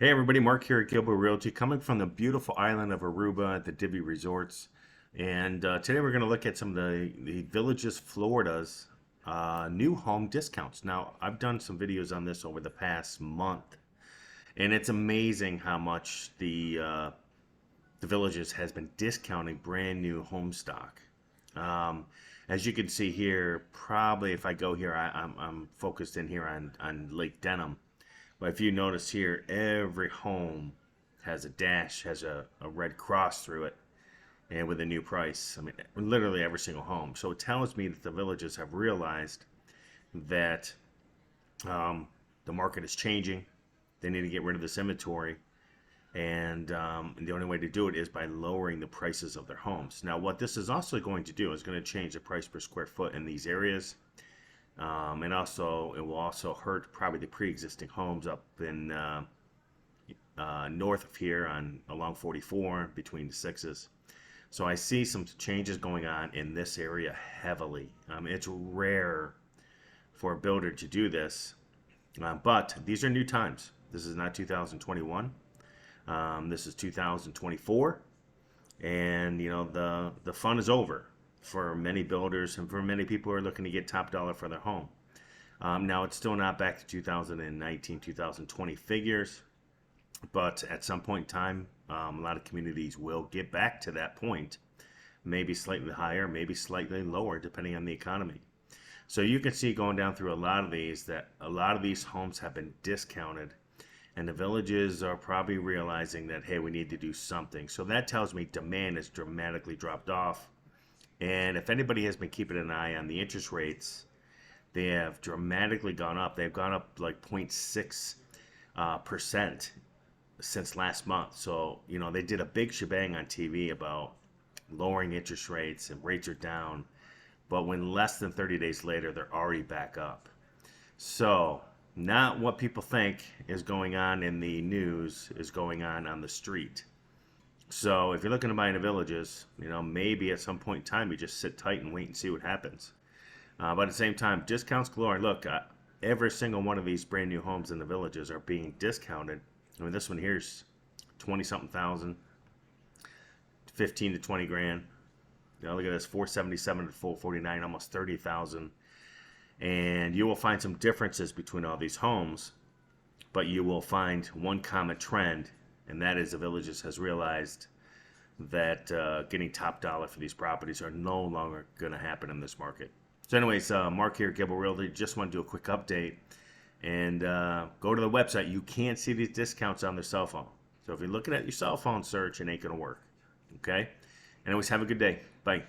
Hey everybody, Mark here at Galore Realty, coming from the beautiful island of Aruba at the Divi Resorts. And today we're going to look at some of the Villages Florida's new home discounts. Now, I've done some videos on this over the past month, and it's amazing how much the Villages has been discounting brand new home stock. Um, as you can see here, probably if I go here, I'm focused in here on Lake Denham. But if you notice here, every home has a dash, has a red cross through it, and with a new price. I mean, literally every single home. So it tells me that the villages have realized that um, the market is changing. They need to get rid of this inventory. And the only way to do it is by lowering the prices of their homes. Now, what this is also going to do is going to change the price per square foot in these areas. And also, it will also hurt probably the pre-existing homes up in north of here on along 44 between the sixes. So I see some changes going on in this area heavily. It's rare for a builder to do this, but these are new times. This is not 2021. This is 2024, and the fun is over for many builders and for many people who are looking to get top dollar for their home. Now it's still not back to 2019, 2020 figures, but at some point in time, a lot of communities will get back to that point, maybe slightly higher, maybe slightly lower, depending on the economy. So you can see going down through a lot of these that a lot of these homes have been discounted, and the villages are probably realizing that, hey, we need to do something. So that tells me demand has dramatically dropped off. And if anybody has been keeping an eye on the interest rates, they have dramatically gone up. They've gone up like 0.6 percent since last month. So, they did a big shebang on TV about lowering interest rates and rates are down. But when less than 30 days later, they're already back up. So, not what people think is going on in the news is going on the street. So if you're looking to buy in the villages, maybe at some point in time you just sit tight and wait and see what happens. But at the same time, discounts galore. Look, every single one of these brand new homes in the villages are being discounted. I mean, this one here's 20 something thousand, 15 to 20 grand. Look at this, 477 to 449, almost 30,000. And you will find some differences between all these homes, but you will find one common trend, and that is the villages has realized that getting top dollar for these properties are no longer going to happen in this market. So anyways, Mark here at Galore Realty. Just want to do a quick update and go to the website. You can't see these discounts on their cell phone. So if you're looking at your cell phone search, it ain't going to work. Okay? Anyways, have a good day. Bye.